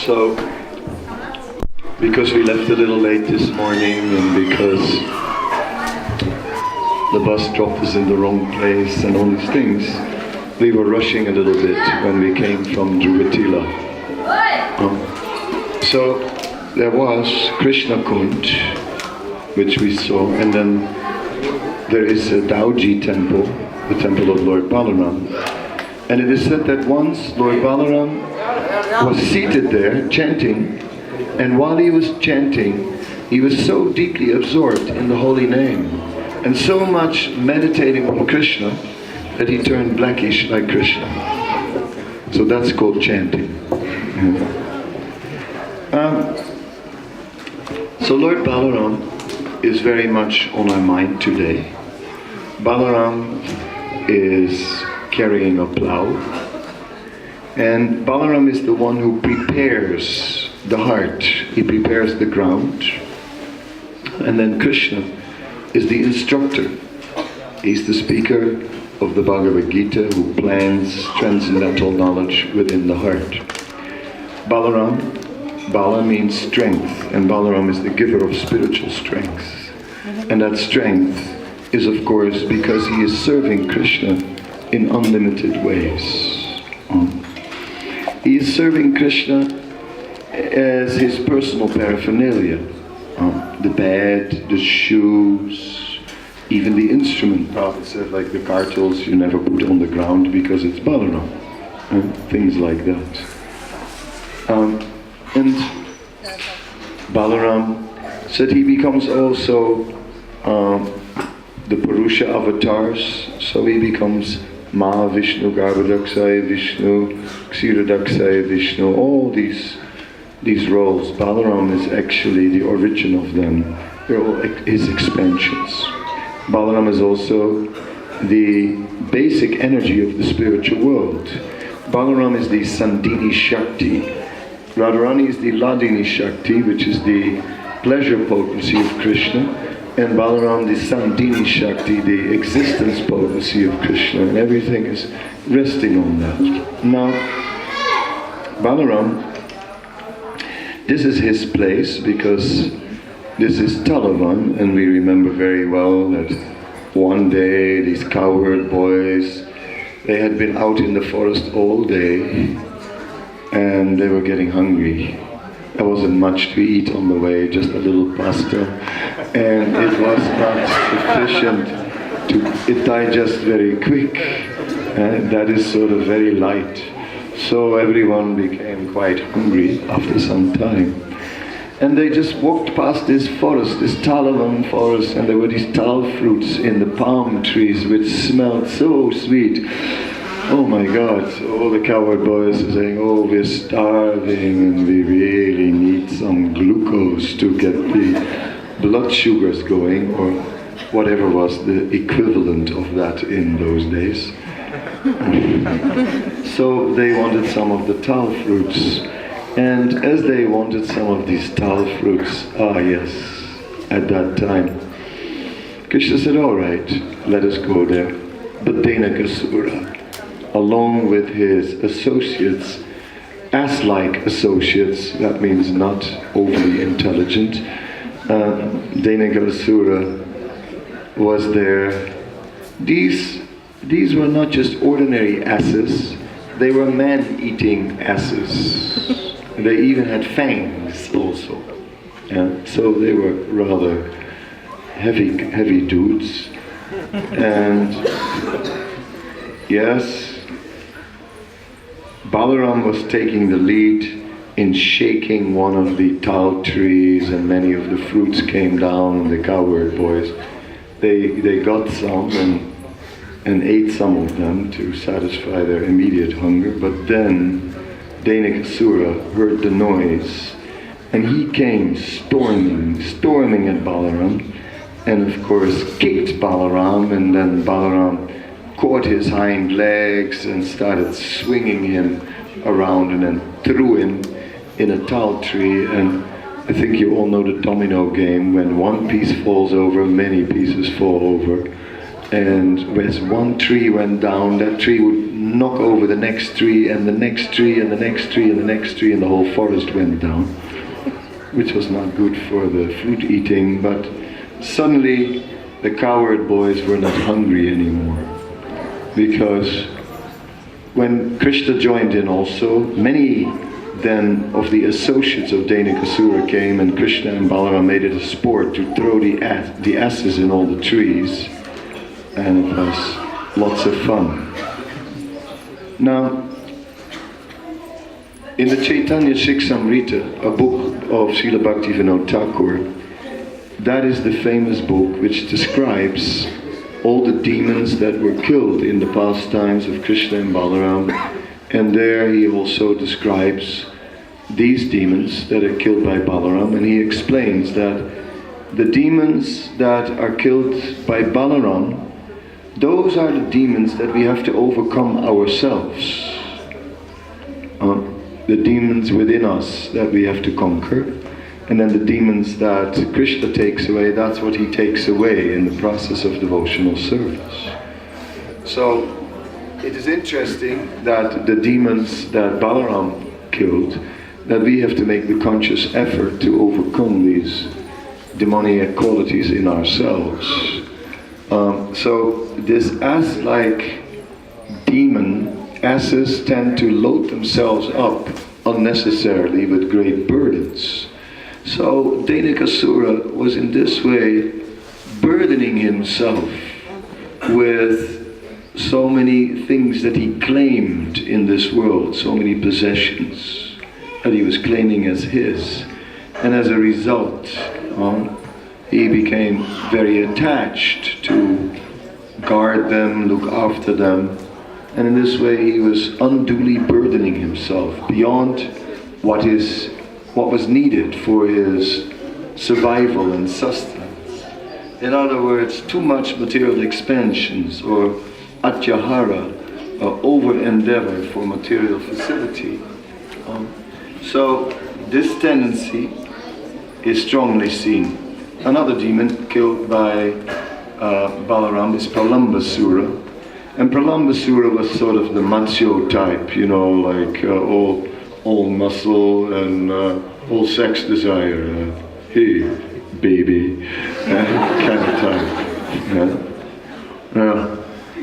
So, because we left a little late this morning and because the bus dropped us in the wrong place and all these things, we were rushing a little bit when we came from Druvatila. So there was Krishna Kund, which we saw, and then there is a Dauji temple, the temple of Lord Balaram. And it is said that once Lord Balaram was seated there chanting, and while he was chanting, he was so deeply absorbed in the holy name and so much meditating on Krishna that he turned blackish like Krishna. So that's called chanting. So Lord Balaram is very much on our mind today. Balaram is carrying a plow, and Balaram is the one who prepares the heart. He prepares the ground, and then Krishna is the instructor. He's the speaker of the Bhagavad Gita who plants transcendental knowledge within the heart. Balaram, Bala means strength, and Balaram is the giver of spiritual strength. And that strength is of course because he is serving Krishna in unlimited ways. He is serving Krishna as his personal paraphernalia. The bed, the shoes, even the instrument. Prophet said, like the kartals you never put on the ground because it's Balaram. Things like that. And Balaram said he becomes also the Purusha avatars, so he becomes Mahavishnu, Garbhadaksaya Vishnu, Ksiradaksaya Vishnu, all these roles. Balaram is actually the origin of them. They're all his expansions. Balaram is also the basic energy of the spiritual world. Balaram is the Sandini Shakti. Radharani is the Ladini Shakti, which is the pleasure potency of Krishna, and Balaram the Sandini Shakti, the existence potency of Krishna, and everything is resting on that. Now, Balaram, this is his place because this is Talavan, and we remember very well that one day these cowherd boys, they had been out in the forest all day and they were getting hungry. There wasn't much to eat on the way, just a little pasta, and it was not sufficient it digests very quick, and that is sort of very light. So everyone became quite hungry after some time. And they just walked past this forest, this Talavan forest, and there were these tal fruits in the palm trees which smelled so sweet. Oh my God, so all the cowherd boys are saying, oh, we're starving and we really need some glucose to get the blood sugars going, or whatever was the equivalent of that in those days. So they wanted some of the tal fruits. And as they wanted some of these tal fruits, at that time, Krishna said, all right, let us go there. But Denakasura, along with his associates, ass-like associates, that means not overly intelligent, Denakasura was there. These were not just ordinary asses, they were man-eating asses. They even had fangs also. So they were rather heavy dudes. And yes, Balaram was taking the lead in shaking one of the tal trees, and many of the fruits came down, and the cowherd boys, they got some and ate some of them to satisfy their immediate hunger. But then Denakasura heard the noise, and he came storming at Balaram, and of course kicked Balaram, and then Balaram caught his hind legs and started swinging him around, and then threw him in a tal tree. And I think you all know the domino game, when one piece falls over, many pieces fall over. And as one tree went down, that tree would knock over the next tree, and the next tree, and the next tree, and the next tree, and the whole forest went down, which was not good for the fruit eating. But suddenly the cowherd boys were not hungry anymore, because when Krishna joined in also, many then of the associates of Dainikasura came, and Krishna and Balaram made it a sport to throw the asses in all the trees, and it was lots of fun. Now, in the Chaitanya Shikshamrita, a book of Srila Bhaktivinoda Thakur, that is the famous book which describes all the demons that were killed in the pastimes of Krishna and Balaram. And there he also describes these demons that are killed by Balaram, and he explains that the demons that are killed by Balaram, those are the demons that we have to overcome ourselves. The demons within us that we have to conquer, and then the demons that Krishna takes away, that's what he takes away in the process of devotional service. So it is interesting that the demons that Balaram killed, that we have to make the conscious effort to overcome these demoniac qualities in ourselves. So this ass-like demon, asses tend to load themselves up unnecessarily with great burdens. So Dainikasura was in this way burdening himself with so many things that he claimed in this world, so many possessions that he was claiming as his. And as a result, he became very attached to guard them, look after them. And in this way he was unduly burdening himself beyond what was needed for his survival and sustenance. In other words, too much material expansions, or atyahara, or over-endeavor for material facility. So this tendency is strongly seen. Another demon killed by Balaram is Pralambasura. And Pralambasura was sort of the Mansio type, you know, like all muscle and all sex desire. Hey, baby, kind of type. Yeah.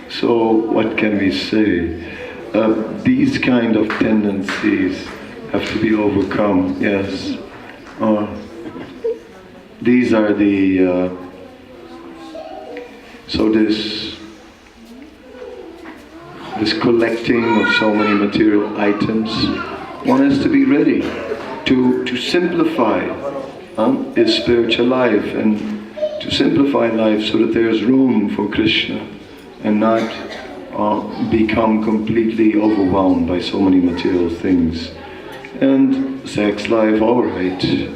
So what can we say? These kind of tendencies have to be overcome, yes. These are the... so this collecting of so many material items, one has to be ready to simplify his spiritual life, and to simplify life so that there's room for Krishna, and not become completely overwhelmed by so many material things. And sex life, all right, you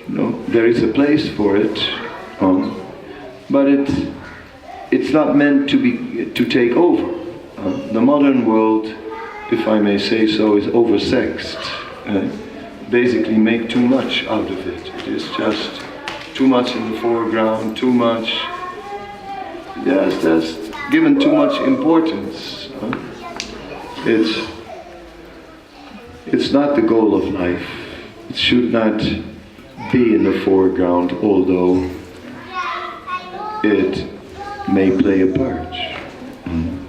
know, there is a place for it, but it's not meant to take over. The modern world, if I may say so, is oversexed. Basically make too much out of it. It is just too much in the foreground, too much, yes, that's given too much importance. It's not the goal of life. It should not be in the foreground, although it may play a part.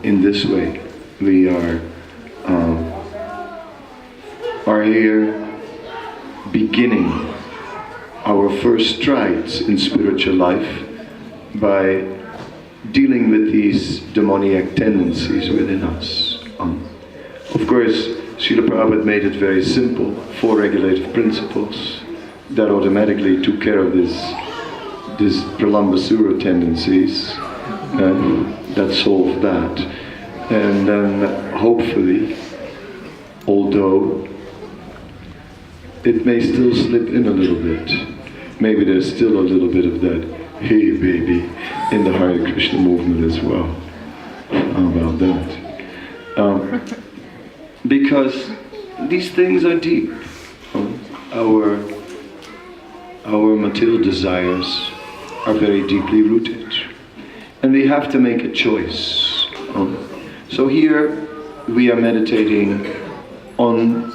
In this way, we are here beginning our first strides in spiritual life by dealing with these demoniac tendencies within us. Of course, Srila Prabhupada made it very simple, 4 regulative principles that automatically took care of these Pralambasura tendencies, that solved that. And then hopefully, although it may still slip in a little bit, maybe there's still a little bit of that hey baby in the Hare Krishna movement as well. How about that? Because these things are deep. Our material desires are very deeply rooted. And we have to make a choice. So here we are meditating on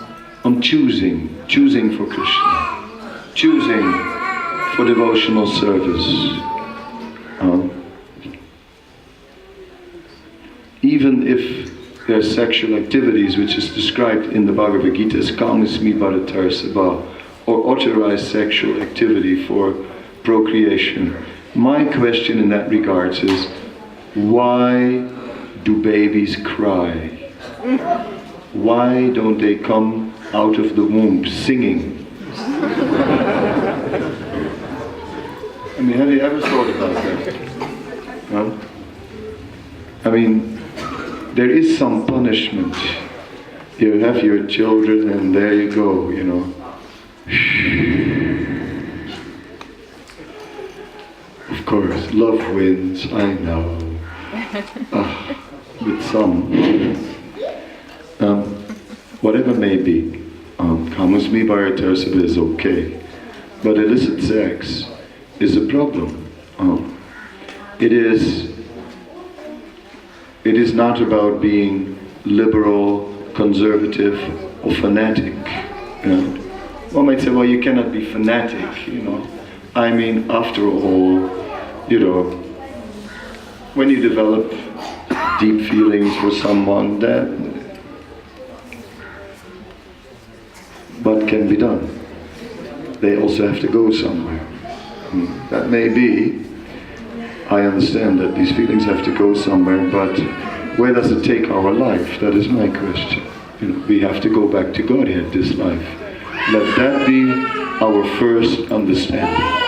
choosing for Krishna, choosing for devotional service. Even if there are sexual activities, which is described in the Bhagavad Gita as kamasmi bharatarsava, or authorized sexual activity for procreation. My question in that regards is, why do babies cry? Why don't they come out of the womb singing? I mean, have you ever thought about that? No? I mean, there is some punishment. You have your children and there you go, you know. Of course, love wins, I know. With some. Whatever may be, kamasmi bharatarsava is okay. But illicit sex is a problem. It is not about being liberal, conservative, or fanatic. You know? One might say, well, you cannot be fanatic, you know. I mean, after all, you know, when you develop deep feelings for someone, that what can be done? They also have to go somewhere. That may be. I understand that these feelings have to go somewhere, but where does it take our life? That is my question. You know, we have to go back to Godhead this life. Let that be our first understanding.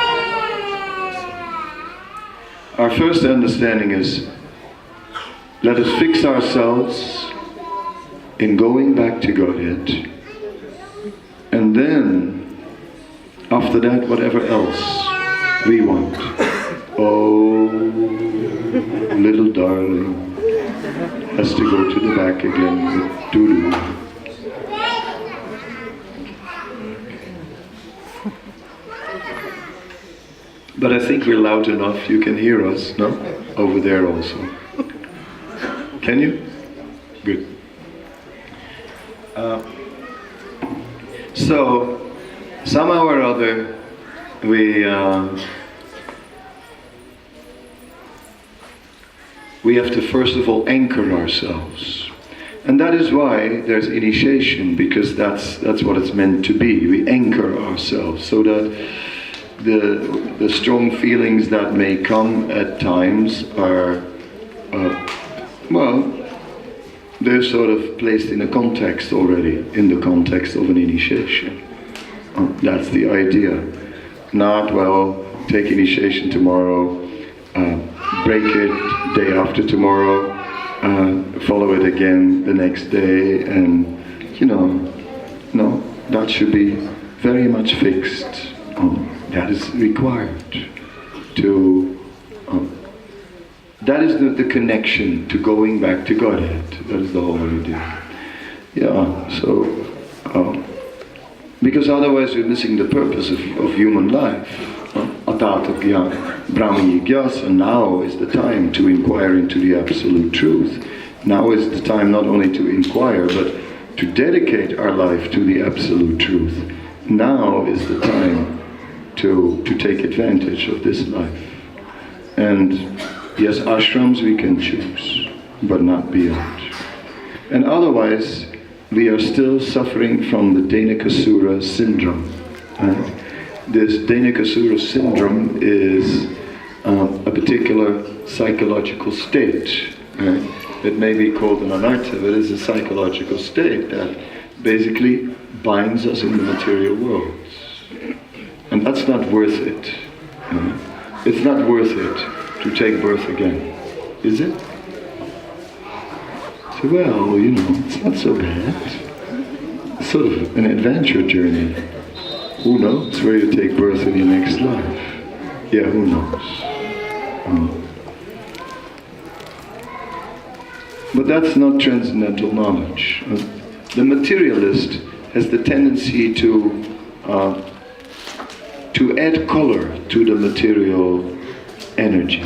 Our first understanding is, let us fix ourselves in going back to Godhead, and then, after that, whatever else we want. Oh, little darling has to go to the back again with doo-doo. But I think we're loud enough, you can hear us, no? Over there also. Can you? Good. So, somehow or other, we have to first of all anchor ourselves. And that is why there's initiation, because that's what it's meant to be. We anchor ourselves so that the strong feelings that may come at times are, well, they're sort of placed in a context already, in the context of an initiation. That's the idea. Not, well, take initiation tomorrow, break it day after tomorrow, follow it again the next day, and, you know, no, that should be very much fixed. That is required to, that is the connection to going back to Godhead. That is the whole idea. Yeah, so, because otherwise we're missing the purpose of human life. Atatagya Brahma-jigyasa, now is the time to inquire into the absolute truth. Now is the time not only to inquire, but to dedicate our life to the absolute truth. Now is the time to take advantage of this life. And yes, ashrams we can choose, but not beyond. And otherwise, we are still suffering from the Dhenukasura syndrome. Right? This Dhenukasura syndrome is a particular psychological state. Right? It may be called an anartha, but it is a psychological state that basically binds us in the material world. And that's not worth it. It's not worth it to take birth again, is it? So, well, you know, it's not so bad. It's sort of an adventure journey. Who knows where you take birth in your next life? Yeah, who knows? But that's not transcendental knowledge. The materialist has the tendency to add color to the material energy.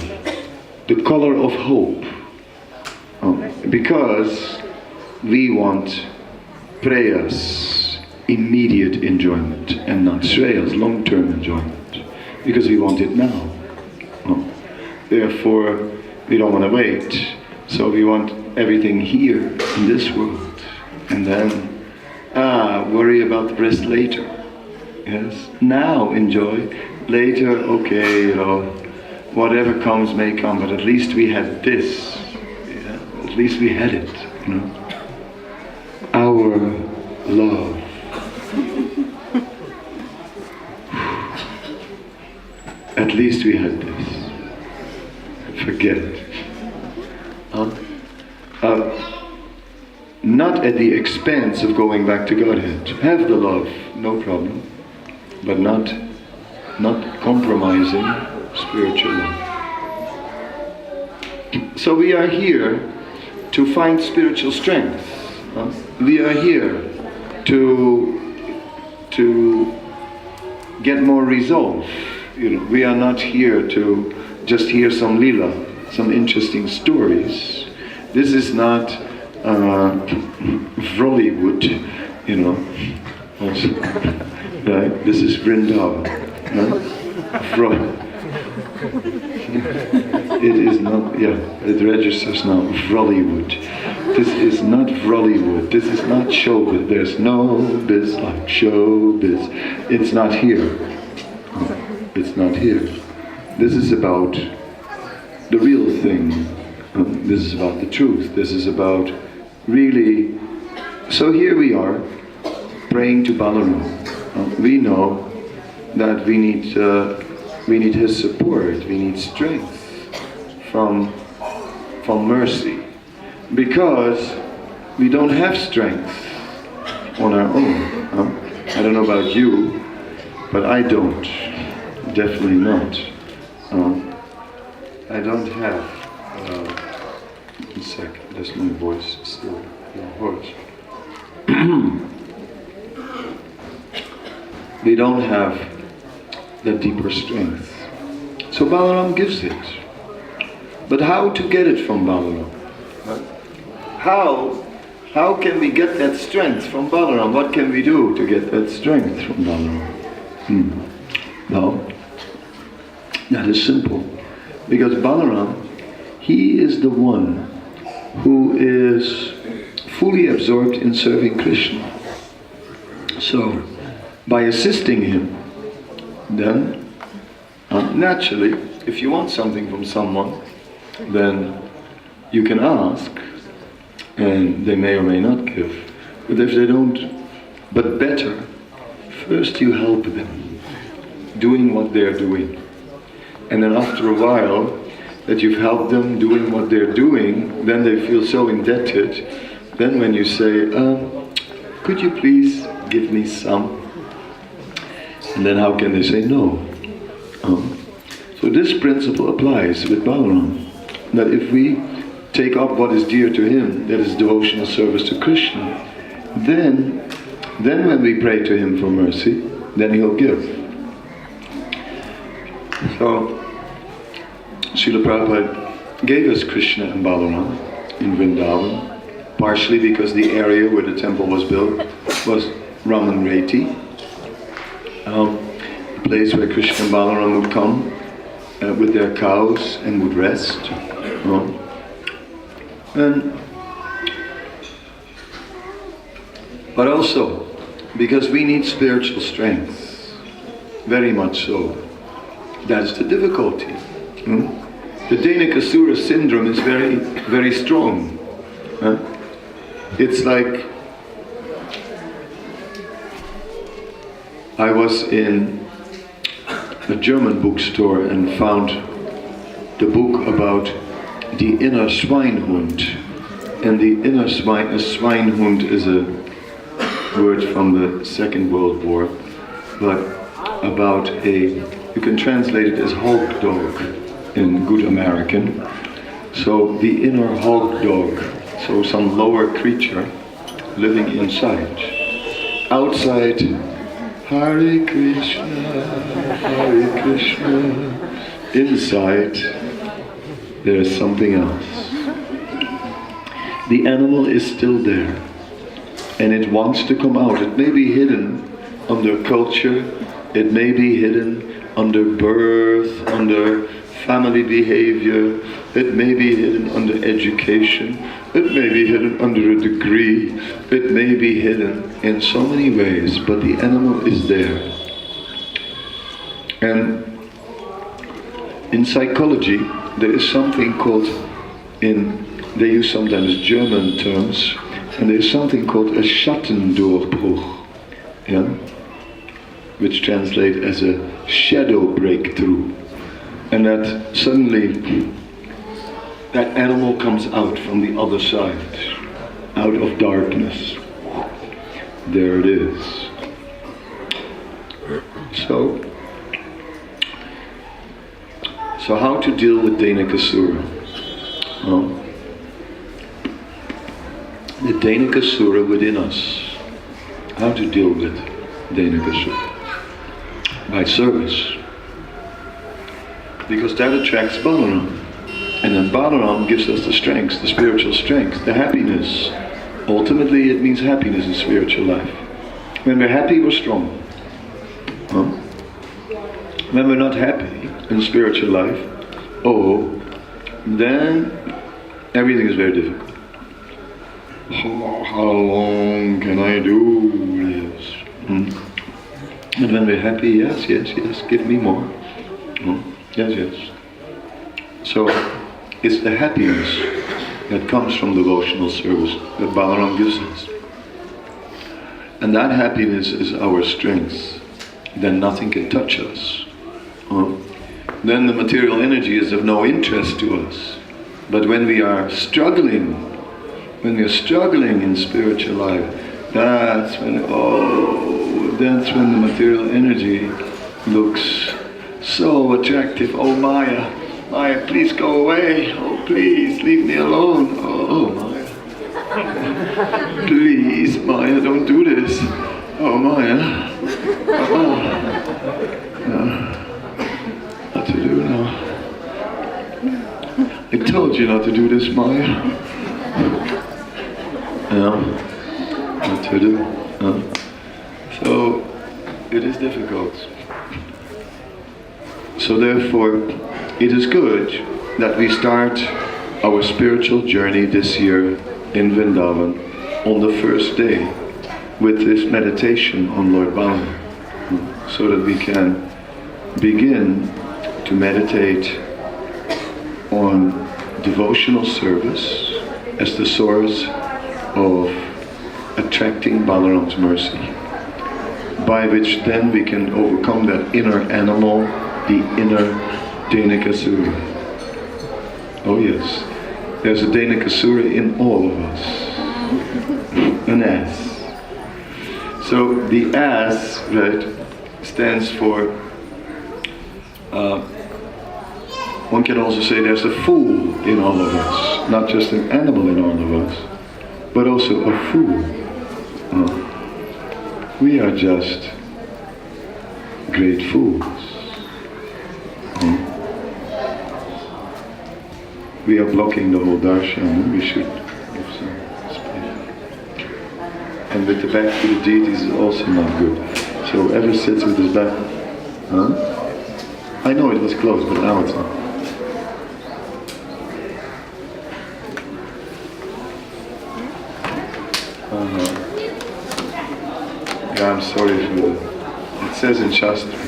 the color of hope. Because we want preyas, immediate enjoyment, and not shreyas, long-term enjoyment. Because we want it now. Therefore, we don't want to wait. So we want everything here in this world. And then, worry about the rest later. Yes, now enjoy. Later, okay, whatever comes may come, but at least we had this. Yeah? At least we had it. Our love. At least we had this. Forget it. Not at the expense of going back to Godhead. Have the love, no problem, but not compromising spiritual love. So we are here to find spiritual strength. We are here to get more resolve. We are not here to just hear some lila, some interesting stories. This is not Vrollywood, right? This is Vrindavan. It is not, it registers now, Vrollywood. This is not Vrollywood. This is not showbiz. There's no biz like showbiz. It's not here. It's not here. This is about the real thing. This is about the truth. This is about really. So here we are, praying to Balaram. We know that we need his support. We need strength from mercy, because we don't have strength on our own. I don't know about you, but I don't. Definitely not. I don't have. One sec. That's my voice still. Hoarse. We don't have the deeper strength. So Balaram gives it. But how to get it from Balaram? How can we get that strength from Balaram? What can we do to get that strength from Balaram? Well, that is simple. Because Balaram, he is the one who is fully absorbed in serving Krishna. So, by assisting him, then, naturally, if you want something from someone, then you can ask, and they may or may not give. But if they don't, but better, first you help them, doing what they're doing. And then after a while, that you've helped them doing what they're doing, then they feel so indebted. Then when you say, could you please give me some? And then how can they say no? So this principle applies with Balaram. That if we take up what is dear to him, that is devotional service to Krishna, then when we pray to him for mercy, then he'll give. So, Srila Prabhupada gave us Krishna and Balaram in Vrindavan, partially because the area where the temple was built was Raman Reti, a place where Krishna and Balaram would come with their cows and would rest. But also because we need spiritual strength, very much so. That's the difficulty. The Dhenukasura syndrome is very, very strong. It's like I was in a German bookstore and found the book about the inner Schweinhund. And the inner Schweinhund is a word from the Second World War, but about you can translate it as hog dog in good American. So the inner hog dog, so some lower creature living inside. Outside, Hare Krishna, Hare Krishna. Inside, there is something else. The animal is still there, and it wants to come out. It may be hidden under culture, it may be hidden under birth, under family behavior, it may be hidden under education, it may be hidden under a degree, it may be hidden in so many ways, but the animal is there. And in psychology, there is something called, they use sometimes German terms, and there is something called a Schattendurchbruch, yeah? Which translates as a shadow breakthrough. And that suddenly, that animal comes out from the other side, out of darkness. There it is. So how to deal with Dhenukasura? Well, the Dhenukasura within us. How to deal with Dhenukasura? By service. Because that attracts Balaram. And then Balaram gives us the strength, the spiritual strength, the happiness. Ultimately it means happiness in spiritual life. When we're happy, we're strong. When we're not happy in spiritual life, then everything is very difficult. How long can I do this? And when we're happy, yes, give me more. Yes. So it's the happiness that comes from devotional service that Balaram gives us. And that happiness is our strength. Then nothing can touch us. Then the material energy is of no interest to us. But when we are struggling, in spiritual life, that's when the material energy looks so attractive. Oh Maya, please go away. Oh please, leave me alone. Oh Maya. Please Maya, don't do this. Oh Maya. What to do now? I told you not to do this, Maya. What to do? So it is difficult. So therefore, it is good that we start our spiritual journey this year in Vrindavan on the first day with this meditation on Lord Balaram, so that we can begin to meditate on devotional service as the source of attracting Balaram's mercy, by which then we can overcome that inner animal, the inner Dhenukasura. Oh yes, there's a Dhenukasura in all of us, an ass. So the ass, right, stands for, one can also say there's a fool in all of us, not just an animal in all of us, but also a fool. We are just great fools. We are blocking the whole darshan. We should give some space. And with the back to the deities is also not good. So whoever sits with his back, I know it was close, but now it's not. Yeah, I'm sorry for that. It says in Shastra.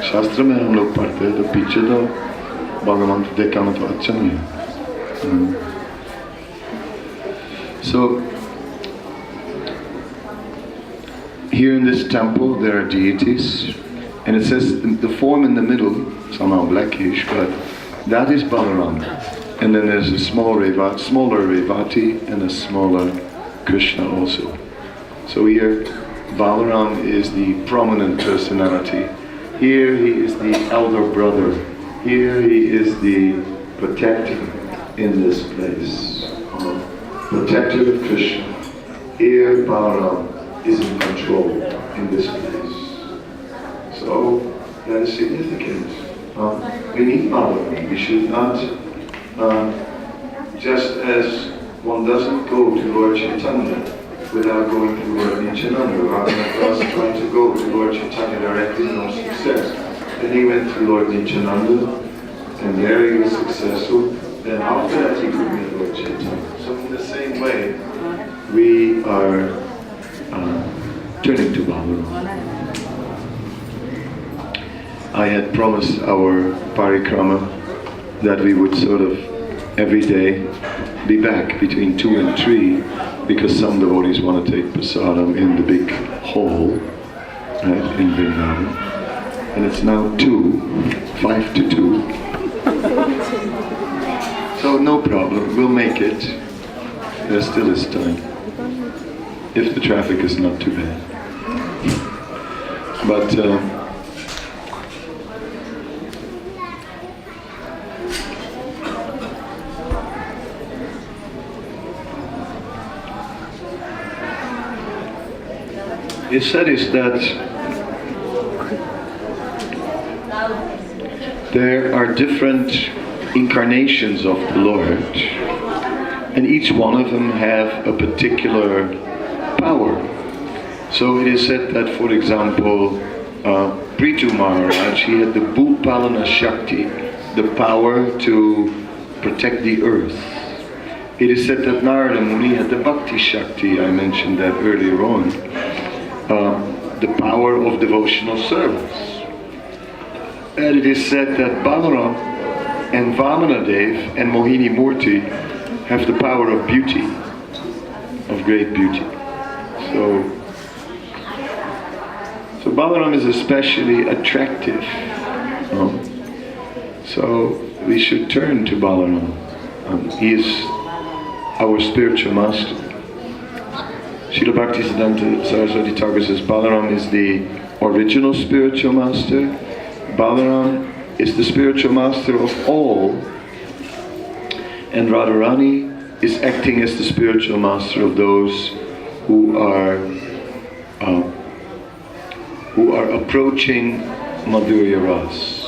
Shastra में हम लोग पढ़ते हैं तो पीछे तो भगवान को देखना तो अच्छा नहीं है. So here in this temple there are deities, and it says the form in the middle, somehow blackish, but that is Balaram. And then there's a smaller Revati and a smaller Krishna also. So here Balaram is the prominent personality. Here he is the elder brother. Here he is the protector in this place. Protector of Krishna. Here Balaram is in control in this place. So that is significant. We need Balaram. We should not Just as one doesn't go to Lord Chaitanya without going to Lord Nityananda. Ravana was trying to go to Lord Chaitanya directly, no success. Then he went to Lord Nityananda, and there he was successful. Then after that he could meet Lord Chaitanya. So in the same way, we are turning to Balaram. I had promised our Parikrama that we would sort of every day be back between 2 and 3, because some devotees want to take prasadam in the big hall, right, in Vrindavan. And it's now 5 to 2. So no problem, we'll make it. There still is time, if the traffic is not too bad. But it said is that there are different incarnations of the Lord, and each one of them have a particular power. So it is said that, for example, Prithu Maharaj, he had the Bhupalana Shakti, the power to protect the earth. It is said that Narada Muni had the Bhakti Shakti, I mentioned that earlier on, the power of devotional service. And it is said that Balaram and Vamanadev and Mohini Murti have the power of beauty, of great beauty. So Balaram is especially attractive. So we should turn to Balaram. He is our spiritual master. Srila Bhaktisiddhanta Saraswati Thakur says Balaram is the original spiritual master. Balaram is the spiritual master of all, and Radharani is acting as the spiritual master of those who are approaching Madhurya Ras,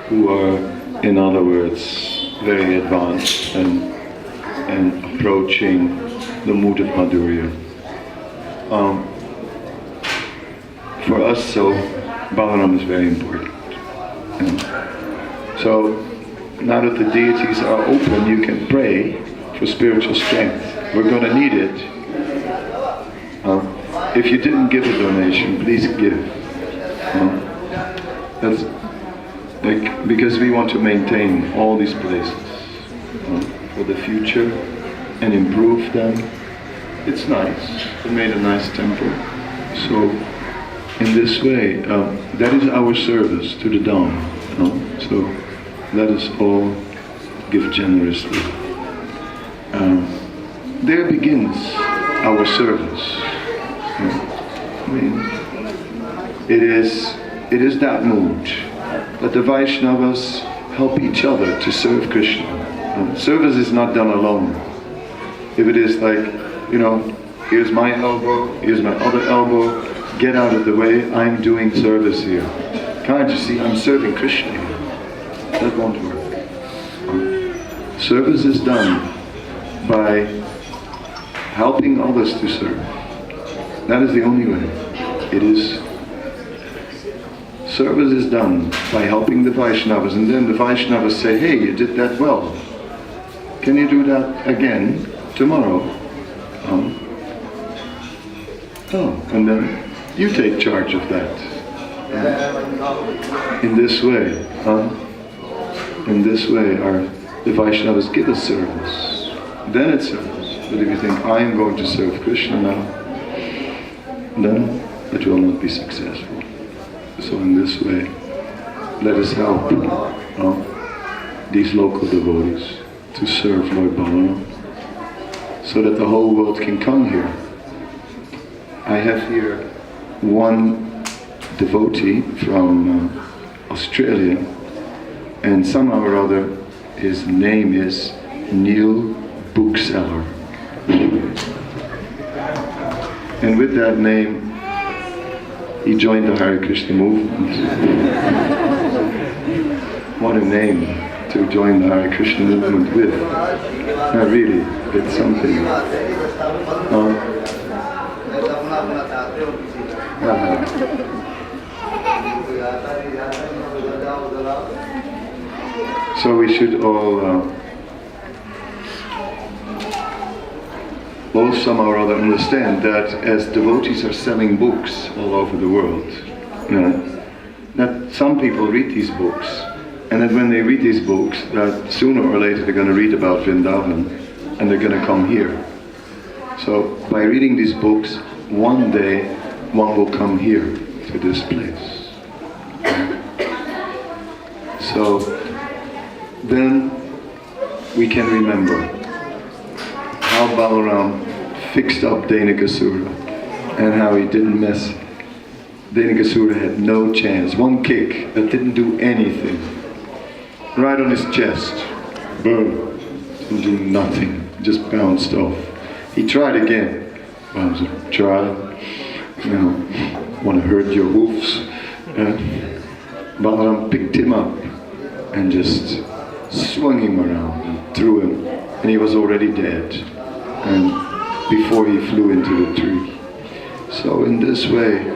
who are, in other words, very advanced and approaching the mood of Madhurya. For us, so Balaram is very important. And so now that the deities are open, you can pray for spiritual strength. We're going to need it. If you didn't give a donation, please give. That's because we want to maintain all these places for the future and improve them. It's nice. We made a nice temple. So in this way, that is our service to the Dham. So let us all give generously. There begins our service. I mean, it is that mood that the Vaishnavas help each other to serve Krishna. Service is not done alone. If it is like, here's my elbow, here's my other elbow, get out of the way, I'm doing service here. Can't you see, I'm serving Krishna here. That won't work. Service is done by helping others to serve. That is the only way. Service is done by helping the Vaishnavas, and then the Vaishnavas say, hey, you did that well. Can you do that again tomorrow? And then you take charge of that. In this way, the Vaishnavas give us service. Then it's service. But if you think, I am going to serve Krishna now, then it will not be successful. So in this way, let us help these local devotees to serve Lord Balaram, so that the whole world can come here. I have here one devotee from Australia, and somehow or other his name is Neil Bookseller. And with that name, he joined the Hare Krishna movement. What a name to to join the Hare Krishna movement with. Not really, it's something. So we should all somehow or other understand that as devotees are selling books all over the world, that some people read these books, and that when they read these books, that sooner or later they're going to read about Vrindavan, and they're going to come here. So by reading these books, one day one will come here to this place. So then we can remember how Balaram fixed up Dhenukasura and how he didn't mess. Dhenukasura had no chance. One kick that didn't do anything. Right on his chest. Boom. Didn't do nothing. Just bounced off. He tried again. Try. Want to hurt your hoofs. Balaram picked him up and just swung him around and threw him. And he was already dead. And before he flew into the tree. So in this way,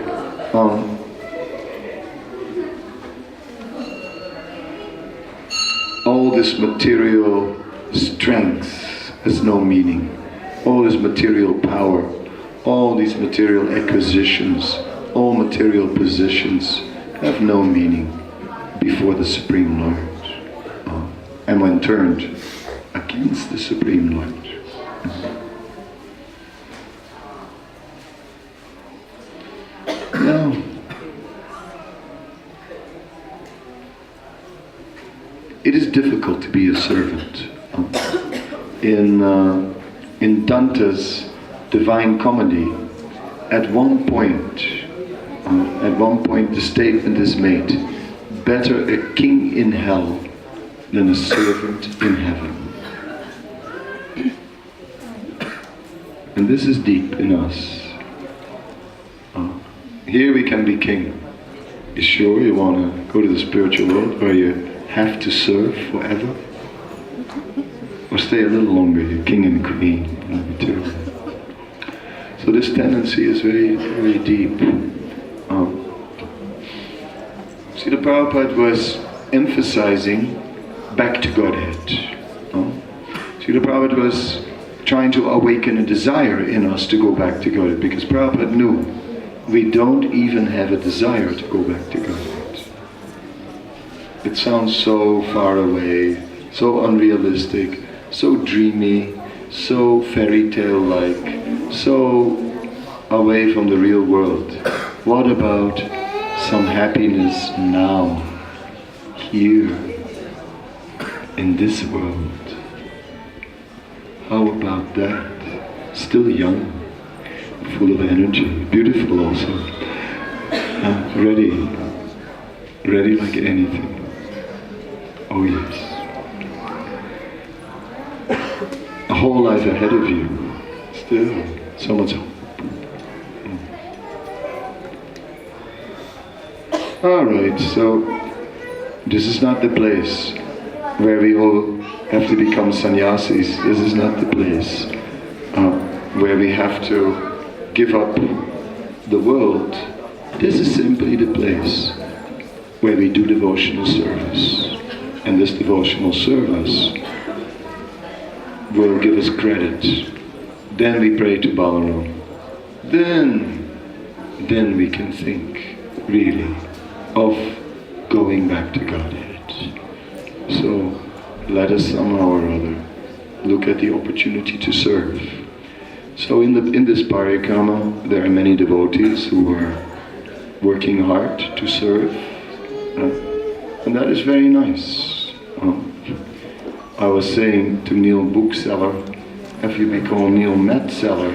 all this material strength has no meaning. All this material power, all these material acquisitions, all material positions have no meaning before the Supreme Lord. And when turned against the Supreme Lord. Now, it is difficult to be a servant. In Dante's Divine Comedy, at one point the statement is made, better a king in hell than a servant in heaven. And this is deep in us. Here we can be king. You sure you want to go to the spiritual world where you have to serve forever? Or stay a little longer, you're king and queen. Too. So this tendency is very, very deep. See, the Prabhupada was emphasizing back to Godhead. See, the Prabhupada was trying to awaken a desire in us to go back to Godhead, because Prabhupada knew we don't even have a desire to go back to God. It sounds so far away, so unrealistic, so dreamy, so fairy tale-like, so away from the real world. What about some happiness now, here, in this world? How about that? Still young, full of energy, beautiful also, ready like anything. Oh yes. A whole life ahead of you, still so much hope. Alright, so this is not the place where we all have to become sannyasis. This is not the place where we have to give up the world. This is simply the place where we do devotional service. And this devotional service will give us credit. Then we pray to Balaram. Then we can think, really, of going back to Godhead. So let us somehow or other look at the opportunity to serve. So in this Parikrama, there are many devotees who are working hard to serve, and that is very nice. I was saying to Neil Bookseller, have you become Neil Mat Seller?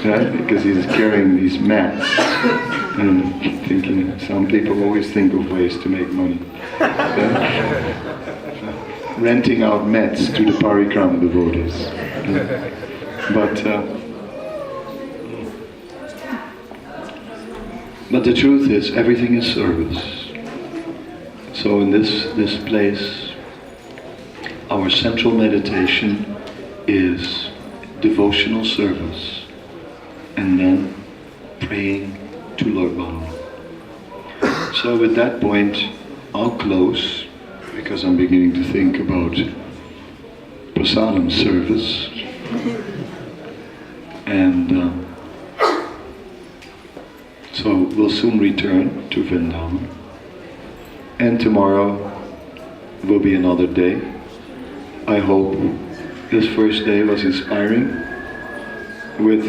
Right? Because he's carrying these mats and thinking, some people always think of ways to make money. Renting out mats to the Parikrama devotees. But the truth is, everything is service. So in this place, our central meditation is devotional service and then praying to Lord Balaram. So at that point, I'll close because I'm beginning to think about prasadam service. And so we'll soon return to Vrindavan. And tomorrow will be another day. I hope this first day was inspiring, with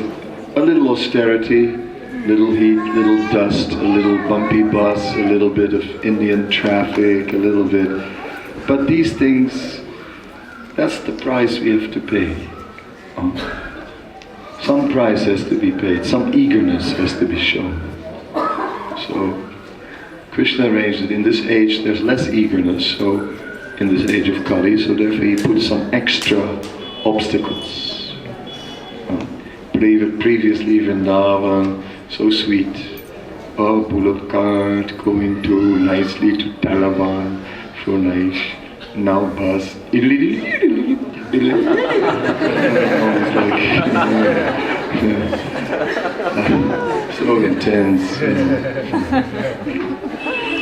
a little austerity, little heat, little dust, a little bumpy bus, a little bit of Indian traffic, a little bit. But these things, that's the price we have to pay. Some price has to be paid, some eagerness has to be shown. So Krishna arranged that in this age there's less eagerness, so in this age of Kali, so therefore he put some extra obstacles. Previously Vrindavan, so sweet. Oh, bullock cart going to nicely to Talavan, so nice. Now bus. So intense,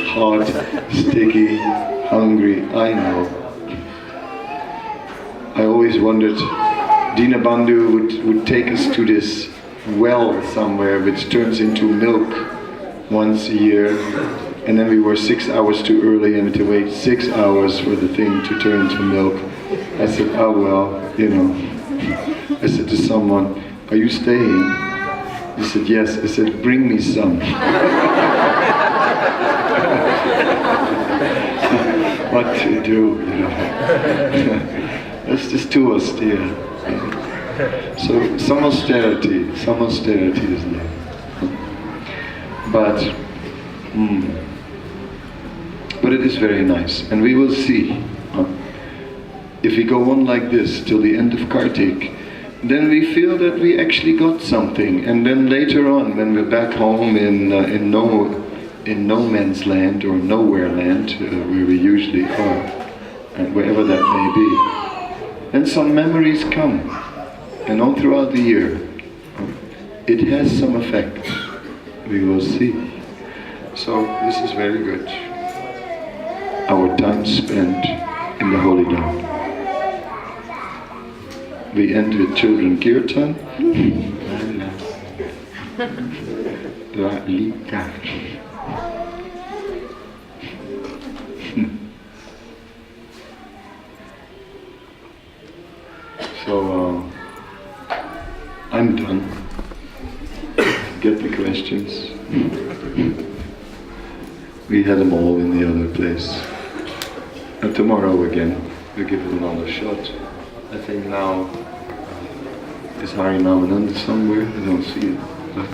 hot, sticky, hungry, I know. I always wondered, Dinabandhu would take us to this well somewhere which turns into milk once a year, and then we were 6 hours too early and we had to wait 6 hours for the thing to turn to milk. I said, oh well, you know. I said to someone, are you staying? He said, yes. I said, bring me some. What to do, you know. That's just too austere. So some austerity is there. But it is very nice, and we will see. If we go on like this till the end of Kartik, then we feel that we actually got something, and then later on, when we're back home in no man's land or nowhere land, where we usually are, and wherever that may be, then some memories come, and all throughout the year, it has some effect. We will see. So this is very good. Our time spent in the Holy Dharma. We end with children kirtan. So I'm done. Get the questions. We had them all in the other place. And tomorrow again, we give it another shot. I think now is Hare Namananda somewhere. I don't see it. But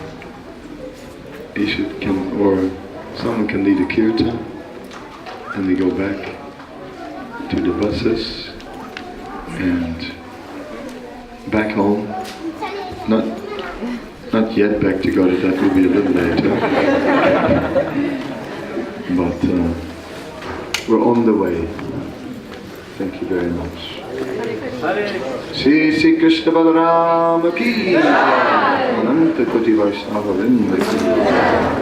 or someone can lead a kirtan, and we go back to the buses and back home. Not yet back to Klara, that will be a little later. But we're on the way. Thank you very much. Shri Krishna Balarama ki Ananta Koti Vaishnava Vrinda ki